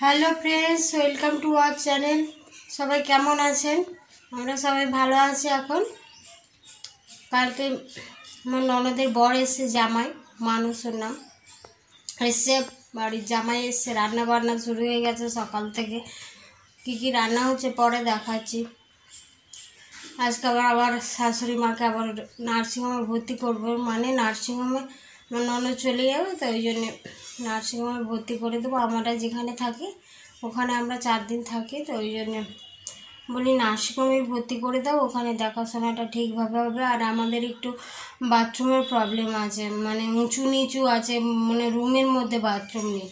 Hello friends, welcome to our channel. সবাই কেমন আছেন? আমরা সবাই ভালো আছি। এখন কালকে আমার ননদের বর এসছে, জামাই মানুষের নাম এসছে, বাড়ির জামাই এসছে। রান্না বান্না শুরু হয়ে গেছে সকাল থেকে। কি রান্না হচ্ছে পরে দেখাচ্ছি। আজকে আবার শাশুড়ি মাকে আবার নার্সিংহোমে ভর্তি করবো, মানে নার্সিংহোমে আমার ননদ চলে যাবে, তো ওই জন্যে নার্সিংহোমে ভর্তি করে দেবো। আমরা যেখানে থাকি ওখানে আমরা 4 দিন থাকি, তো ওই জন্যে বলি নার্সিংহোমে ভর্তি করে দাও, ওখানে দেখাশোনাটা ঠিকভাবে হবে। আর আমাদের একটু বাথরুমের প্রবলেম আছে, মানে উঁচু নিচু আছে, মানে রুমের মধ্যে বাথরুম নেই।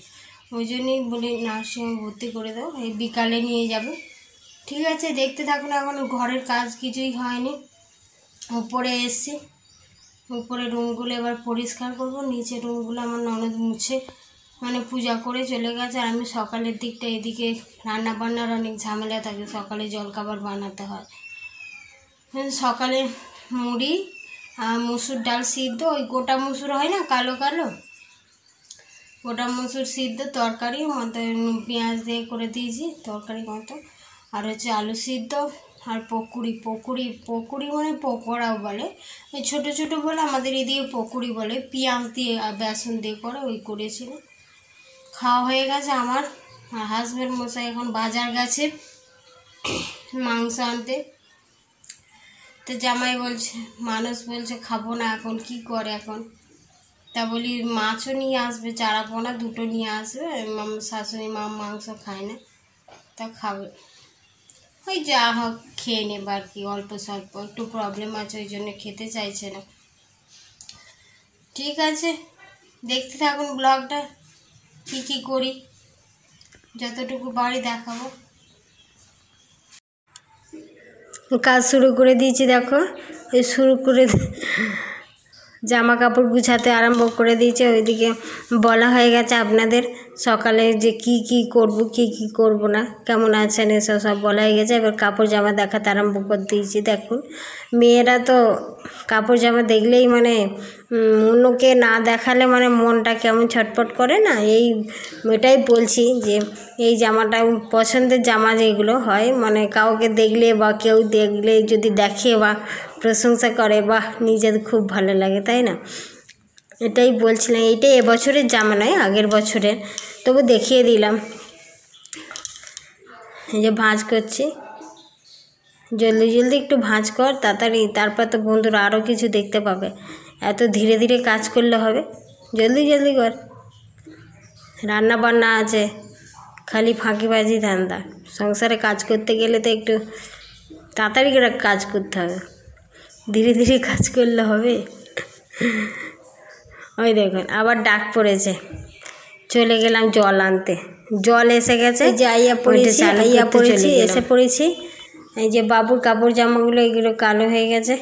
ওই জন্যই বলি নার্সিংহোমে ভর্তি করে দাও, এই বিকালে নিয়ে যাবে। ঠিক আছে, দেখতে থাকুন। এখন ঘরের কাজ কিছুই হয়নি, উপরে এসছি। উপরে রুমগুলো এবার পরিষ্কার করব। নিচে রুমগুলো আমার ননদ মুছে মানে পূজা করে চলে গেছে। আর আমি সকালের দিকটা এদিকে রান্না বান্নার অনেক ঝামেলা থাকে, সকালে জলখাবার বানাতে হয়। সকালে মুড়ি আর মুসুর ডাল সিদ্ধ, ওই গোটা মুসুর হয় না, কালো কালো গোটা মুসুর সিদ্ধ তরকারি মতো, পেঁয়াজ দিয়ে করে দিয়েছি তরকারি মতো। আর হচ্ছে আলু সিদ্ধ আর পকুড়ি মানে পকোড়াও বলে, ওই ছোটো ছোটো বলে, আমাদের এদিকে পকুড়ি বলে, পেঁয়াজ দিয়ে বেসন দিয়ে করে, ওই করেছিল। খাওয়া হয়ে গেছে আমার। আর হাজব্যান্ড মশাই এখন বাজার গেছে মাংস আনতে। তো জামাই বলছে, মানুষ বলছে খাবো না, এখন কি করে এখন? তা বলি মাছও নিয়ে আসবে, চারাপোনা দুটো নিয়ে আসবে। শাশুড়ি মা মাংস খায় না, তা খাবে, ওই যা হোক খেয়ে নেবে আর কি। অল্প স্বল্প একটু প্রবলেম আছে, ওই জন্য খেতে চাইছে না। ঠিক আছে, দেখতে থাকুন ব্লগটা, কী করি যতটুকু বাড়ি দেখাবো। কাজ শুরু করে দিয়েছি, দেখো ওই শুরু করে জামা কাপড় গুছাতে আরম্ভ করে দিয়েছে। ওইদিকে বলা হয়ে গেছে আপনাদের সকালে যে কি করব কি করব না, কেমন আছেন এসব সব বলা হয়ে গেছে। এবার কাপড় জামা দেখাতে আরম্ভ করে দিয়েছি। দেখুন মেয়েরা তো কাপড় জামা দেখলেই মানে অন্যকে না দেখালে মানে মনটা কেমন ছটফট করে না। এটাই বলছি যে এই জামাটা পছন্দের জামা যেগুলো হয়, মানে কাউকে দেখলে বা কেউ দেখলে যদি দেখে বা প্রশংসা করে, বা নিজের খুব ভালো লাগে, তাই না? এটাই বলছিলাম। এইটাই এবছরের জামা নয়, আগের বছরের, তবু দেখিয়ে দিলাম। এই যে ভাঁজ করছি, জলদি একটু ভাঁজ কর তাড়াতাড়ি, তারপর তো বন্ধুরা আরও কিছু দেখতে পাবে। এত ধীরে ধীরে কাজ করলে হবে, জলদি কর। রান্না বান্না আছে, খালি ফাঁকিবাজি ধান্দা। সংসারে কাজ করতে গেলে তো একটু তাড়াতাড়ি করে কাজ করতে হবে, ধীরে ধীরে কাজ করলে হবে। ওই দেখুন আবার ডাক পড়েছে, চলে গেলাম জল আনতে। জল এসে গেছে, এসে পড়েছি। এই যে বাবুর কাপড় জামাগুলো, এগুলো কালো হয়ে গেছে,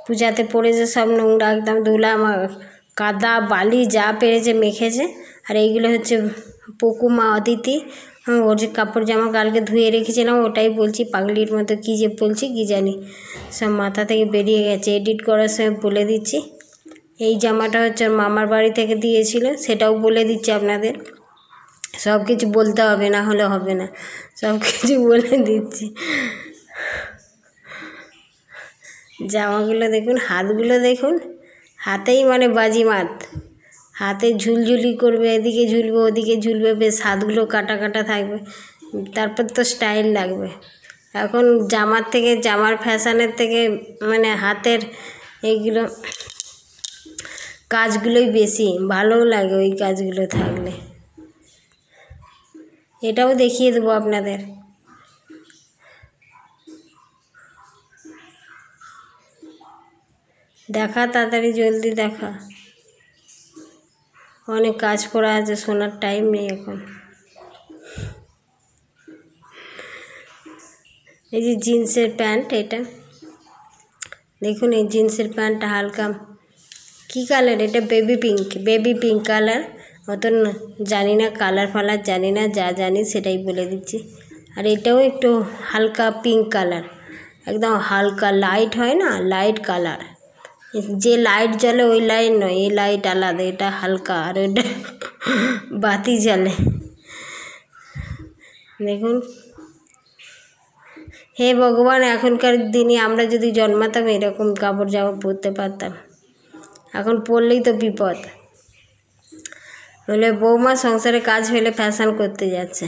পূজাতে পড়েছে, সব নোংরা, একদম ধুলা কাদা বালি যা পেরেছে মেখেছে। আর এইগুলো হচ্ছে পুকুমা অদিতি, ওর যে কাপড় জামা কালকে ধুয়ে রেখেছিলাম, ওটাই বলছি, পাগলির মতো কী যে বলছি কি জানি, সব মাথা থেকে বেরিয়ে গেছে। এডিট করার সময় বলে দিচ্ছি। এই জামাটা হচ্ছে ওর মামার বাড়ি থেকে দিয়েছিল, সেটাও বলে দিচ্ছি আপনাদের। সব কিছু বলতে হবে, না হলে হবে না, সব কিছু বলে দিচ্ছি। জামাগুলো দেখুন, হাতগুলো দেখুন, হাতেই মানে বাজিমাত, হাতে ঝুলঝুলি করবে, এদিকে ঝুলবে ওদিকে ঝুলবে, বেশ হাতগুলো কাটা থাকবে, তারপর তো স্টাইল লাগবে। এখন জামার ফ্যাশনের থেকে মানে হাতের এইগুলো কাজগুলোই বেশি ভালোও লাগে, ওই কাজগুলো থাকলে। এটাও দেখিয়ে দেবো আপনাদের। দেখা তাড়াতাড়ি, জলদি দেখা, অনেক কাজ পড়া আছে, শোনার টাইম নেই এখন। এই যে জিন্সের প্যান্ট, এটা দেখুন, এই জিন্সের প্যান্টটা হালকা কী কালার, এটা বেবি পিঙ্ক কালার, অত জানি না, কালার ফালার জানি না, যা জানি সেটাই বলে দিচ্ছি। আর এটাও একটু হালকা পিঙ্ক কালার, একদম হালকা লাইট হয় না, লাইট কালার, যে লাইট জ্বলে ওই লাইট নয়, এই লাইট আলাদা, এটা হালকা, আর ওইটা বাতি জ্বলে। দেখুন, হে ভগবান, এখনকার দিনে আমরা যদি জন্মাতাম এরকম কাপড় জামা পরতে পারতাম। এখন পরলেই তো বিপদ। বলে বৌমা সংসারে কাজ ফেলে ফ্যাশন করতে যাচ্ছে।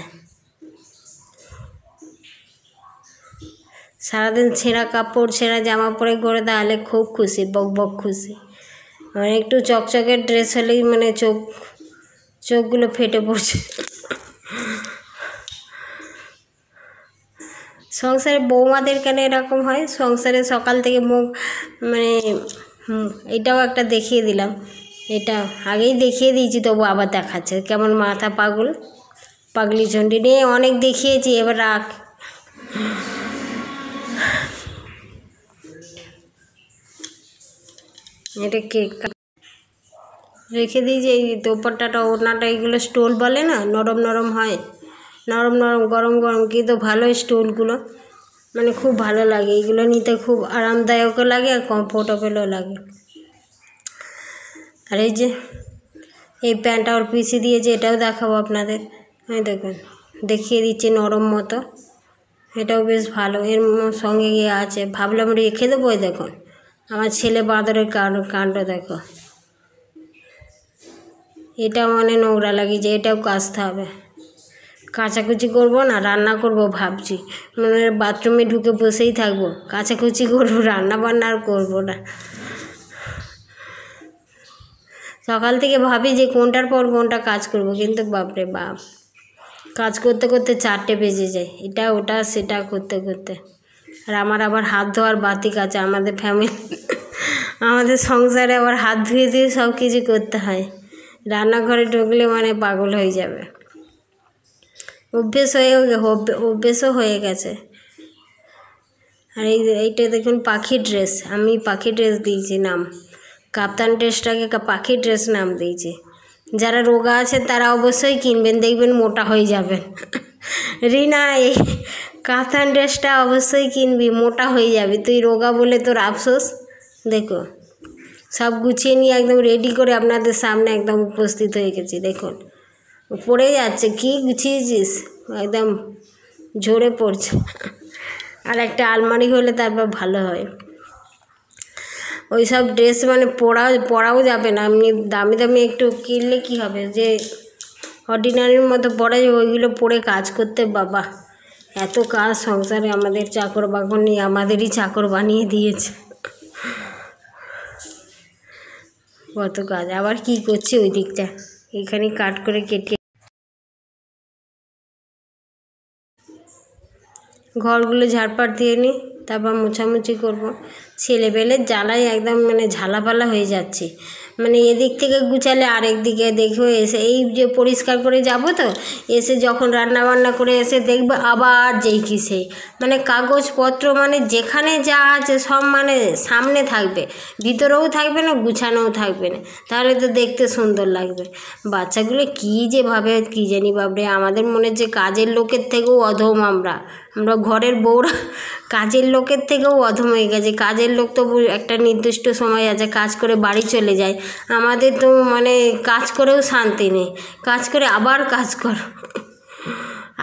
সারাদিন ছেঁড়া কাপড় ছেঁড়া জামা পরে করে তাহলে খুব খুশি, বক বক খুশি। মানে একটু চকচকের ড্রেস হলেই মানে চোখগুলো ফেটে পড়ছে। সংসারে বৌমাদের কেন এরকম হয়? সংসারে সকাল থেকে মুখ মানে এটাও একটা দেখিয়ে দিলাম, এটা আগেই দেখিয়ে দিয়েছি, তবু আবার দেখাচ্ছে কেমন মাথা পাগলি চণ্ডী নিয়ে অনেক দেখিয়েছি, এবার রাখ। এটা কেক রেখে দিই যে এই দোপাট্টাটা ওড়নাটা এগুলো স্টোল বলে না, নরম নরম হয়, নরম নরম গরম গরম, কিন্তু ভালো স্টোলগুলো মানে খুব ভালো লাগে। এগুলো নিতে খুব আরামদায়কও লাগে আর কমফোর্টেবলও লাগে। আর এই যে এই প্যান্টটা ওর পিছিয়ে দিয়েছে, এটাও দেখাবো আপনাদের। এই দেখুন, দেখিয়ে দিচ্ছি নরম মতো, এটাও বেশ ভালো। এর সঙ্গে গিয়ে আছে, ভাবলাম রেখে দেবো। এই দেখুন আমার ছেলে বাঁদরের কাণ্ড দেখো, এটা মানে নোংরা লাগিয়েছে, এটাও কাচতে হবে। কাচাকুচি করবো না, রান্না করব ভাবছি। মানে বাথরুমে ঢুকে বসেই থাকবো, কাচাকুচি করবো, রান্না বান্না আর করবো না। সকাল থেকে ভাবি যে কোনটার পর কোনটা কাজ করব, কিন্তু বাপরে বাপ, কাজ করতে করতে 4টে বেজে যায়, এটা ওটা সেটা করতে করতে। আর আমার আবার হাত ধোয়ার বাতি কাছে, আমাদের ফ্যামিলি আমাদের সংসারে আবার হাত ধুয়ে দিয়ে সব কিছু করতে হয়। রান্নাঘরে ঢুকলে মানে পাগল হয়ে যাবে। অভ্যেসও হয়ে গেছে। আর এইটা দেখুন পাখি ড্রেস, আমি পাখি ড্রেস দিয়েছি নাম, কাপ্তান ড্রেসটাকে পাখি ড্রেস নাম দিয়েছি। যারা রোগা আছেন তারা অবশ্যই কিনবেন, দেখবেন মোটা হয়ে যাবেন। রিনা, এই কাপ্তান ড্রেসটা অবশ্যই কিনবি, মোটা হয়ে যাবি, তুই রোগা বলে তোর আফসোস। দেখো সব গুছিয়ে নিয়ে একদম রেডি করে আপনাদের সামনে একদম উপস্থিত হয়ে গেছি। দেখুন পড়ে যাচ্ছে, কি গুছিয়েছিস, একদম ঝরে পড়ছে। আর একটা আলমারি হলে তারপর ভালো হয়। ওই সব ড্রেস মানে পরাও যাবে না, এমনি দামি দামি একটু কিনলে কি হবে, যে অর্ডিনারির মতো পরা যাবে, ওইগুলো পরে কাজ করতে বাবা এত কাজ সংসারে। আমাদের চাকর বাকর নিয়ে আমাদেরই চাকর বানিয়ে দিয়েছে, কত কাজ। আবার কি করছি ওই দিকটা, এখানে কাট করে কেটে ঘরগুলো ঝাড়পাট দিয়ে নিই, তারপর মোছামুছি করবো। ছেলেবেলের জ্বালায় একদম মানে ঝালাপালা হয়ে যাচ্ছে। মানে এদিক থেকে গুছালে আরেক দিকে দেখো এসে, এই যে পরিষ্কার করে যাব তো, এসে যখন রান্না বান্না করে এসে দেখবে আবার যেই কি সেই, মানে কাগজপত্র মানে যেখানে যা আছে সব মানে সামনে থাকবে, ভিতরেও থাকবে না, গুছানোও থাকবে না, তাহলে তো দেখতে সুন্দর লাগবে। বাচ্চাগুলো কী যে ভাবে কী জানি বাবরে, আমাদের মনে হচ্ছে কাজের লোকের থেকেও অধম। আমরা ঘরের বউরা কাজের লোকের থেকেও অধম হয়ে গেছে। কাজের লোক তো একটা নির্দিষ্ট সময় আছে, কাজ করে বাড়ি চলে যায়। আমাদের তো মানে কাজ করেও শান্তি নেই, কাজ করে আবার কাজ করো।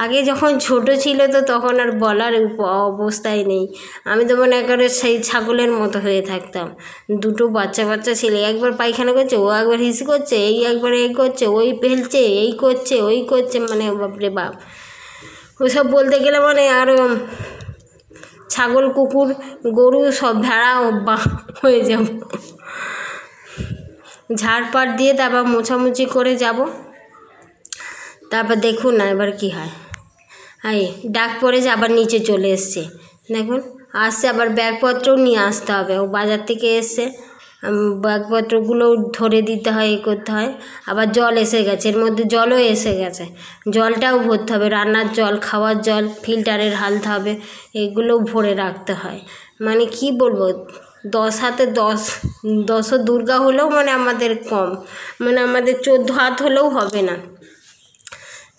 আগে যখন ছোট ছিল তো তখন আর বলার অবস্থায় নেই। আমি তো মনে করে সেই ছাগলের মতো হয়ে থাকতাম। দুটো বাচ্চা ছেলে, একবার পায়খানা করছে, ও একবার হিসি করছে, এই একবার এই করছে, ওই ফেলছে, এই করছে, ওই করছে, মানে বাপরে বাপ। ওসব বলতে গেলে মানে আর ছাগল কুকুর গরু সব ভেড়া হয়ে যাব। ঝাড়পাট দিয়ে তারপর মোছামুছি করে যাব, তারপর দেখুন না এবার কি হয়। এই ডাক পড়েছে, আবার নিচে চলে এসছে, দেখুন আসছে, আবার ব্যাগপত্রও নিয়ে আসতে হবে। ও বাজার থেকে এসছে, ব্যাগপত্রগুলো ধরে দিতে হয়, এ করতে হয়। আবার জল এসে গেছে, এর মধ্যে জলও এসে গেছে, জলটাও ভরতে হবে, রান্নার জল, খাওয়ার জল, ফিল্টারের ঢালতে হবে, এগুলোও ভরে রাখতে হয়। মানে কি বলবো, 10 হাতে 10 দুর্গা হলেও মানে আমাদের কম, মানে আমাদের 14 হাত হলেও হবে না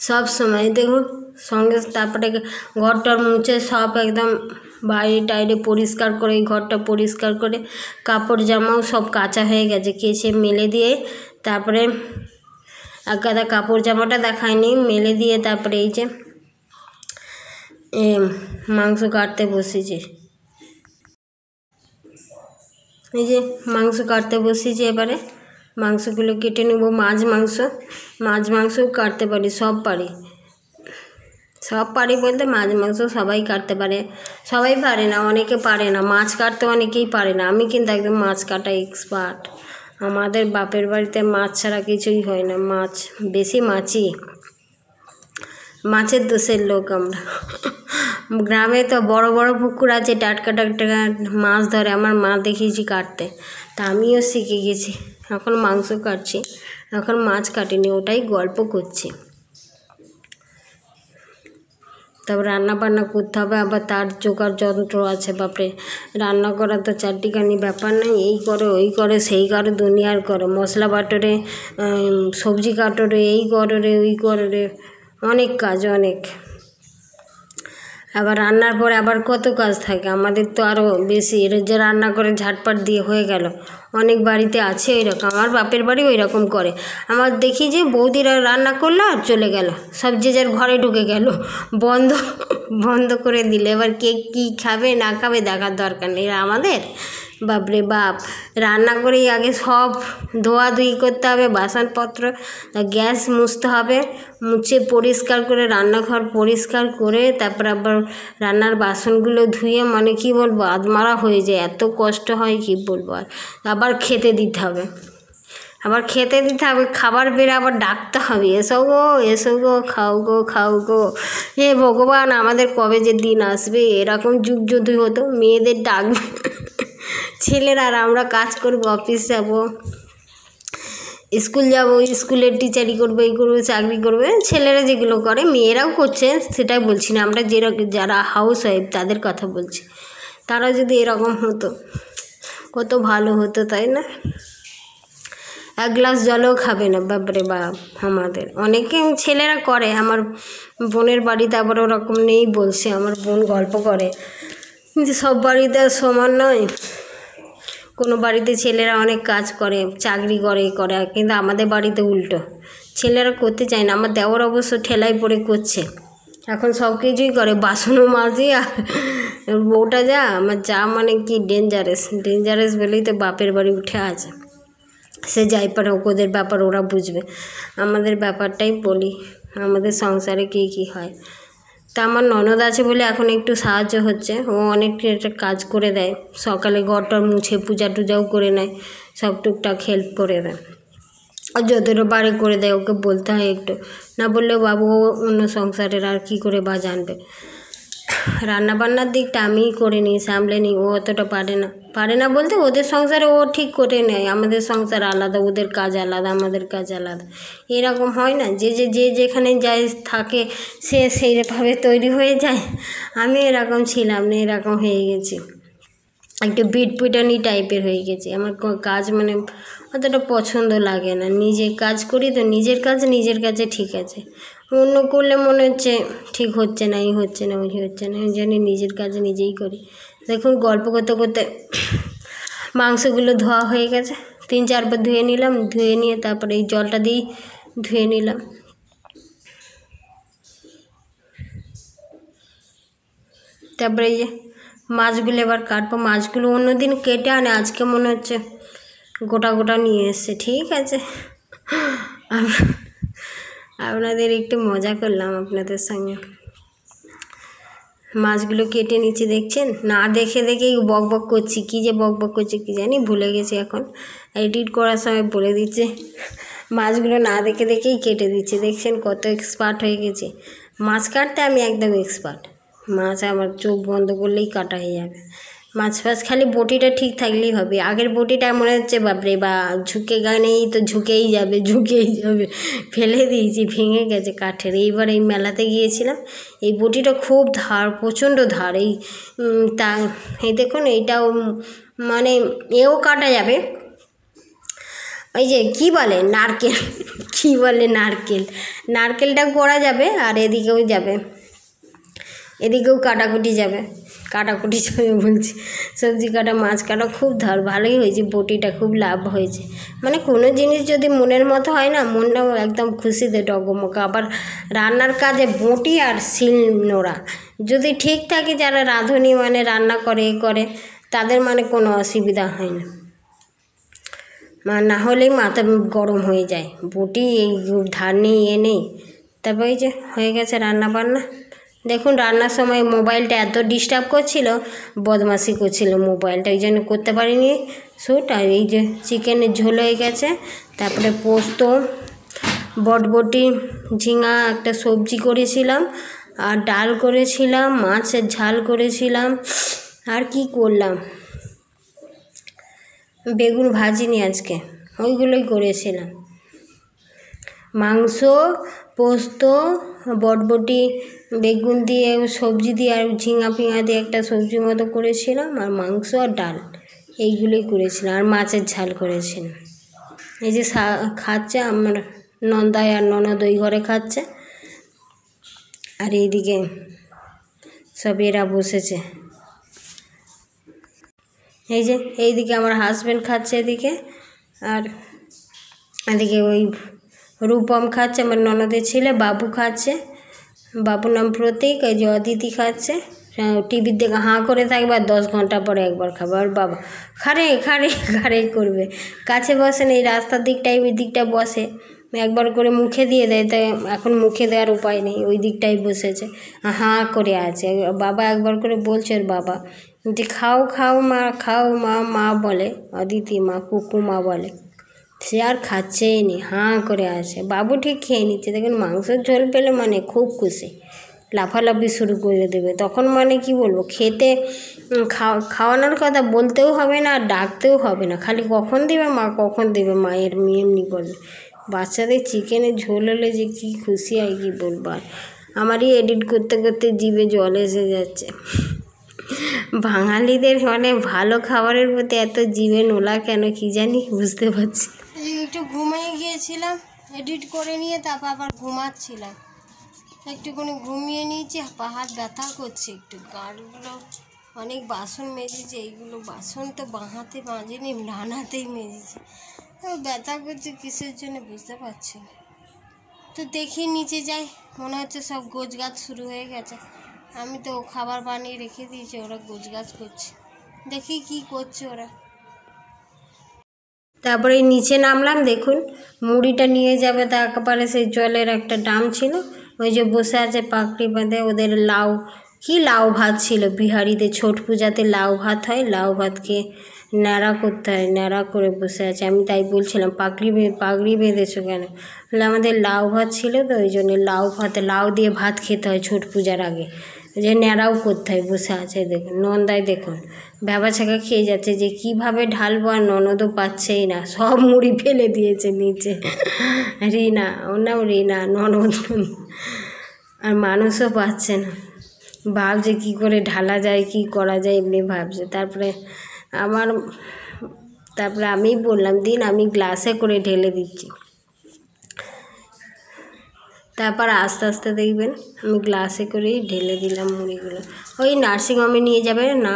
সব সময়। দেখুন সঙ্গে তারপরে ঘরটার মুছে সব একদম বাইরে টাইরে পরিষ্কার করে, এই ঘরটা পরিষ্কার করে, কাপড় জামাও সব কাচা হয়ে গেছে, কেচে মেলে দিয়ে তারপরে এক গাদা কাপড় জামাটা দেখায়নি, মেলে দিয়ে তারপরে এই যে মাংস কাটতে বসেছি। এই যে মাংস কাটতে বসেছি, এবারে মাংসগুলো কেটে নেব। মাছ মাংসও কাটতে পারি, সব পারি বলতে মাছ মাংস সবাই কাটতে পারে, সবাই পারে না, অনেকে পারে না। মাছ কাটতে অনেকেই পারে না, আমি কিন্তু একদম মাছ কাটা এক্সপার্ট। আমাদের বাপের বাড়িতে মাছ ছাড়া কিছুই হয় না, মাছ বেশি, মাছের দোষের লোক আমরা। গ্রামে তো বড় বড় পুকুর আছে, টাটকা মাছ ধরে আমার মা দেখিয়েছি কাটতে, তা আমিও শিখে গেছি। এখন মাংস কাটছি, এখন মাছ কাটিনি, ওটাই গল্প করছি। তারপর রান্না বান্না করতে হবে, আবার তার জোগাড় যন্ত্র আছে। বাপরে, রান্না করা তো চারটিখানি ব্যাপার নয়, এই করে ওই করে সেই করে দুনিয়ার করে, মশলা বাটরে, সবজি কাটরে, এই করে ওই করে, অনেক কাজ, অনেক। আবার রান্নার পরে আবার কত কাজ থাকে আমাদের, তো আরও বেশি। এর যে রান্না করে ঝাটপাট দিয়ে হয়ে গেল, অনেক বাড়িতে আছে এরকম। আমার বাপের বাড়ি ওই রকম করে। আমার দেখি যে বৌদিরা রান্না করলো আর চলে গেল, সব যে যার ঘরে ঢুকে গেল, বন্ধ করে দিলে। এবার কে কী খাবে না খাবে দেখার দরকার নেই আমাদের। বাপরে বাপ, রান্না করেই আগে সব ধোয়াধুয়ি করতে হবে, বাসনপত্র, গ্যাস মুছতে হবে, মুছে পরিষ্কার করে রান্নাঘর পরিষ্কার করে তারপর আবার রান্নার বাসনগুলো ধুয়ে, মানে কি বলবো, আধমারা হয়ে যায়, এত কষ্ট হয় কি বলবো। আর আবার খেতে দিতে হবে, খাবার বেড়ে আবার ডাকতে হবে, এসো গো খাও গো। হে ভগবান, আমাদের কবে যে দিন আসবে এরকম যুগ যদি হতো, মেয়েদের ডাকবে, ছেলেরা আর আমরা কাজ করবো, অফিস যাব, স্কুল যাব, স্কুলের টিচারি করবো, এই করবো, চাকরি করবে। ছেলেরা যেগুলো করে মেয়েরাও করছে, সেটাই বলছি না, আমরা যারা হাউস ওয়াইফ তাদের কথা বলছি। তারা যদি এরকম হতো কত ভালো হতো, তাই না? এক গ্লাস জলও খাবে না, বাপরে বাপ। আমাদের অনেকে ছেলেরা করে, আমার বোনের বাড়িতে আবার ওরকম নেই বলছে, আমার বোন গল্প করে, কিন্তু সব বাড়িতে সমান নয়। কোনো বাড়িতে ছেলেরা অনেক কাজ করে, চাকরি করে, কিন্তু আমাদের বাড়িতে উল্টো, ছেলেরা করতে চায় না। আমার দেওর অবশ্য ঠেলায় পড়ে করছে, এখন সব কিছুই করে, বাসনও মাজে। আর বউটা আমার মানে কি ডেঞ্জারাস বলেই তো বাপের বাড়ি উঠে আছে। সে যাই পারে, ওদের ব্যাপার ওরা বুঝবে, আমাদের ব্যাপারটাই বলি, আমাদের সংসারে কী হয়। তা আমার ননদ আছে বলে এখন একটু সাহায্য হচ্ছে, ও অনেক কাজ করে দেয়, সকালে ঘরটার মুছে পূজা টুজাও করে নেয়, সব টুকটাক হেল্প করে দেয়, আর যতটা বাড়ি করে দেয়। ওকে বলতে হয় একটু, না বললেও বাবু অন্য সংসারের আর কি করে বা জানবে। রান্নাবান্নার দিকটা আমিই করে নিই, সামলে নিই, ও অতটা পারে না বলতে ওদের সংসারে ও ঠিক করে নেয়, আমাদের সংসার আলাদা, ওদের কাজ আলাদা, আমাদের কাজ আলাদা, এরকম হয় না। যে যেখানে যায় থাকে, সে সেইভাবে তৈরি হয়ে যায়। আমি এরকম ছিলাম না, এরকম হয়ে গেছি, একটু বিটপিটানি টাইপের হয়ে গেছি। আমার কাজ মানে অতটা পছন্দ লাগে না, নিজে কাজ করি তো নিজের কাছে ঠিক আছে, অন্য করলে মনে হচ্ছে ঠিক হচ্ছে না, এই হচ্ছে না, ওই হচ্ছে না, ওই জন্য নিজের কাজ নিজেই করি। দেখুন গল্প করতে করতে মাংসগুলো ধোয়া হয়ে গেছে, 3-4 বার ধুয়ে নিলাম, ধুয়ে নিয়ে তারপরে এই জলটা দিয়েই ধুয়ে নিলাম। তারপরে এই যে মাছগুলো এবার কাটবো, মাছগুলো অন্যদিন কেটে আনে, আজকে মনে হচ্ছে গোটা নিয়ে এসছে। ঠিক আছে, আপনাদের একটু মজা করলাম আপনাদের সঙ্গে। মাছগুলো কেটে নিচ্ছি, দেখছেন, না দেখেই বক করছি, কী যে বক করছি কী জানি, ভুলে গেছি। এখন এডিট করার সময় বলে দিচ্ছে, মাছগুলো না দেখেই কেটে দিচ্ছি। দেখছেন কত এক্সপার্ট হয়ে গেছে মাছ কাটতে, আমি একদম এক্সপার্ট। মাছ আমার চোখ বন্ধ করলেই কাটা হয়ে যাবে। মাছ খালি বটিটা ঠিক থাকলেই হবে। আগের বটিটা মনে হচ্ছে বাপরে বা ঝুঁকে নেই তো ঝুঁকেই যাবে, ফেলে দিয়েছি, ভেঙে গেছে কাঠের। এইবার এই মেলাতে গিয়েছিলাম, এই বটিটা খুব ধার, প্রচণ্ড ধার। এই দেখুন, এইটাও মানে এও কাটা যাবে, ওই যে কী বলে নারকেলটাও করা যাবে, আর এদিকেও কাটাকুটি যাবে বলছি, সবজি কাটা, মাছ কাটা, খুব ভালোই হয়েছে। বটিটা খুব লাভ হয়েছে, মানে কোনো জিনিস যদি মনের মতো হয় না, মনটাও একদম খুশিতে ডগমগ। আবার রান্নার কাজে বটি আর শিল নোড়া যদি ঠিক থাকে যারা রাঁধুনি মানে রান্না করে করে তাদের মানে কোনো অসুবিধা হয় না, না হলেই মাথা গরম হয়ে যায়, বটি এই ধার নেই এ নেই। তারপর এই যে হয়ে গেছে রান্না বান্না। দেখুন রান্নার সময় মোবাইলটা এত ডিস্টার্ব করছিল, বদমাশি করছিল মোবাইলটা, ওই জন্য করতে পারিনি শ্যুট। আর এই যে চিকেনের ঝোল হয়ে গেছে, তারপরে পোস্ত, বটবটি, ঝিঙা একটা সবজি করেছিলাম, আর ডাল করেছিলাম, মাছের ঝাল করেছিলাম, আর কি করলাম, বেগুন ভাজিনি আজকে, ওইগুলোই করেছিলাম। মাংস, পোস্ত, বটবটি, বেগুন দিয়ে সবজি দিয়ে আর ঝিঙা ফিঙা দিয়ে একটা সবজি মতো করেছিলাম, আর মাংস আর ডাল এইগুলোই করেছিলাম, আর মাছের ঝাল করেছিলাম। এই যে খাচ্ছে আমার নন্দাই আর ননদ ওই ঘরে খাচ্ছে, আর এইদিকে সব এরা বসেছে। এই যে এইদিকে আমার হাজব্যান্ড খাচ্ছে এদিকে, আর এদিকে ওই রূপম খাচ্ছে, আমার ননদের ছেলে। বাবু খাচ্ছে, বাবুর নাম প্রতীক। এই যে অদিতি খাচ্ছে, টিভির দিকে হাঁ করে থাকবে, আর 10 ঘন্টা পরে একবার খাবে। আর বাবা খারে খারে খারে করবে, কাছে বসে না, এই রাস্তার দিকটায় ওই দিকটা বসে, একবার করে মুখে দিয়ে দেয়, তাই এখন মুখে দেওয়ার উপায় নেই, ওই দিকটাই বসেছে, হাঁ করে আছে। বাবা একবার করে বলছে ওর বাবা যে খাও খাও মা, খাও মা, মা বলে, অদিতি মা, কুকু মা বলে, সে আর খাচ্ছেই নি, হাঁ করে আছে। বাবু ঠিক খেয়ে নিচ্ছে, দেখুন মাংসের ঝোল পেলে মানে খুব খুশি, লাফালাফি শুরু করে দেবে। তখন মানে কি বলবো, খেতে খাওয়ানোর কথা বলতেও হবে না, আর ডাকতেও হবে না, খালি কখন দেবে মা, কখন দেবে মা, এর এমনি করবে। বাচ্চাদের চিকেনের ঝোল হলে যে কি খুশি হয় কি বলবো। আর আমারই এডিট করতে করতে জিভে জল এসে যাচ্ছে। বাঙালিদের মানে ভালো খাবারের প্রতি এত জিভে নোলা কেন কি জানি, বুঝতে পারছি। একটু ঘুমিয়ে গিয়েছিলাম এডিট করে নিয়ে, তারপর আবার ঘুমাচ্ছিলাম, একটুখানি ঘুমিয়ে নিয়েছি, হাত ব্যথা করছে একটু, গাড়গুলো অনেক বাসন মেজেছে, এইগুলো বাসন তো বাঁ হাতে মাজেনি, ডান হাতেই মেজেছে, ব্যথা করছে কিসের জন্য বুঝতে পারছি না। তো দেখি নিচে যাই, মনে হচ্ছে সব গোছগাছ শুরু হয়ে গেছে। আমি তো খাবার বানিয়ে রেখে দিয়েছি, ওরা গোছগাছ করছে, দেখি কি করছে ওরা। তারপরে নিচে নামলাম, দেখুন মুড়িটা নিয়ে যাবে, তা একেবারে সেই জলের একটা ড্রাম ছিল, ওই যে বসে আছে পাকড়ি বাঁধে, ওদের লাউ কি লাউ ভাত ছিল, বিহারিদের ছট পূজাতে লাউ ভাত হয়, লাউ ভাতকে ন্যাড়া করতে হয়, ন্যাড়া করে বসে আছে। আমি তাই বলছিলাম পাগড়ি বেঁধেছো কেন, বলে আমাদের লাউ ভাত ছিল তো ওই জন্য, লাউ ভাতে লাউ দিয়ে ভাত খেতে হয় ছট পূজার আগে, যে ন্যাড়াও করতে হয়, বসে আছে। দেখুন নন্দায় দেখুন ভ্যাবা ছাকা খেয়ে যাচ্ছে, যে কিভাবে ঢালবো, আর ননদও পাচ্ছেই না, সব মুড়ি ফেলে দিয়েছে নিচে। রিনা, ওর নাম রিনা, ননদ, আর মানুষও পাচ্ছে না, ভাবছে কী করে ঢালা যায়, কি করা যায়, এমনি ভাবছে। তারপরে আমি বললাম দিন, আমি গ্লাসে করে ঢেলে দিচ্ছি, তারপর আস্তে আস্তে দেখবেন আমি গ্লাসে করেই ঢেলে দিলাম মুড়িগুলো। ওই নার্সিংহোমে নিয়ে যাবে না,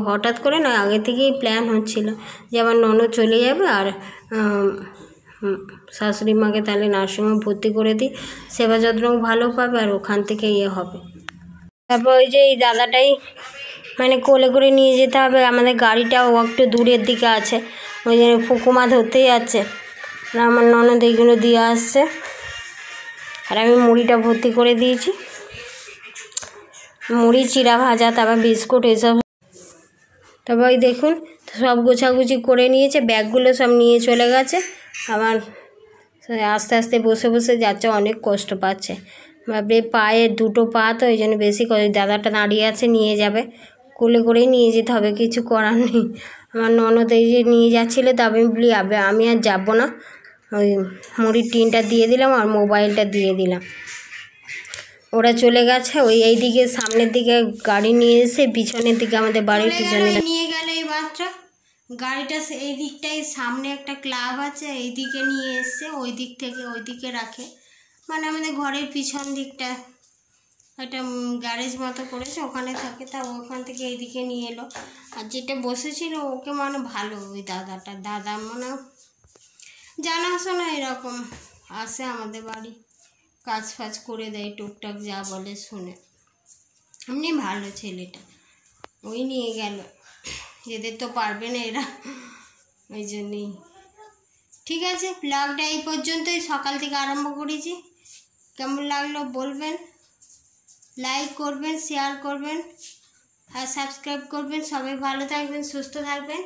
হঠাৎ করে না, আগে থেকেই প্ল্যান হচ্ছিল যে আমার ননদ চলে যাবে, আর শাশুড়ি মাকে তাহলে নার্সিংহোমে ভর্তি করে দিই, সেবা যত্নও ভালো পাবে, আর ওখান থেকে হবে। তারপর ওই যে এই দাদাটাই মানে কোলে করে নিয়ে যেতে হবে, আমাদের গাড়িটাও একটু দূরের দিকে আছে, ওই জন্য ফুকুমা ধরতে যাচ্ছে, আর আমার ননদ এইগুলো দিয়ে আসছে, আর আমি মুড়িটা ভর্তি করে দিয়েছি, মুড়ি, চিড়া ভাজা, তারপর বিস্কুট এসব। তারপর ওই দেখুন সব গোছাগুছি করে নিয়েছে, ব্যাগগুলো সব নিয়ে চলে গেছে, আবার আস্তে আস্তে বসে বসে যাচ্ছে, অনেক কষ্ট পাচ্ছে, ভাববে পায়ে দুটো পা তো ওই জন্য বেশি দাদাটা দাঁড়িয়ে আছে, নিয়ে যাবে, কোলে করেই নিয়ে যেতে হবে, কিছু করার নেই। আমার ননদ এই যে নিয়ে যাচ্ছিলো, তা আমি বলি আমি আর যাবো না, ওই মুড়ির টিনটা দিয়ে দিলাম, আর মোবাইলটা দিয়ে দিলাম, ওরা চলে গেছে। ওই এইদিকে সামনের দিকে গাড়ি নিয়ে এসে পিছনের দিকে, আমাদের বাড়ির পিছনে নিয়ে গেল এই বাচ্চা গাড়িটা, এই দিকটাই সামনে একটা ক্লাব আছে, এই দিকে নিয়ে এসছে, ওই দিক থেকে ওই দিকে রাখে, মানে আমাদের ঘরের পিছন দিকটা একটা গ্যারেজ মতো করেছে, ওখানে থাকে, তা ওখান থেকে এইদিকে নিয়ে এলো। আর যেটা বসেছিল ওকে মানে ভালো, ওই দাদা মানে জানাশোনা এরকম আসে আমাদের বাড়ি, কাজ ফাজ করে দেয় টুকটাক, যা বলে শুনে। এমনি ভালো ছেলেটা, ওই নিয়ে গেল, এদের তো পারবে না এরা, ওই জন্যই। ঠিক আছে, ব্লগটা এই পর্যন্তই, সকাল থেকে আরম্ভ করেছি। কেমন লাগলো বলবেন, লাইক করবেন, শেয়ার করবেন আর সাবস্ক্রাইব করবেন। সবাই ভালো থাকবেন, সুস্থ থাকবেন।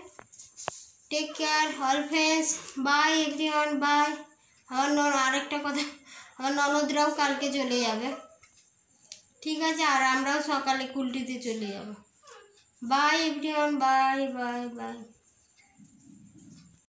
Take care all friends, bye everyone, bye. আরেকটা কথা, আমার ননদরাও কালকে চলে যাবে, ঠিক আছে, আর আমরাও সকালে কুলটিতে চলে যাব। By everyone, bye bye bye.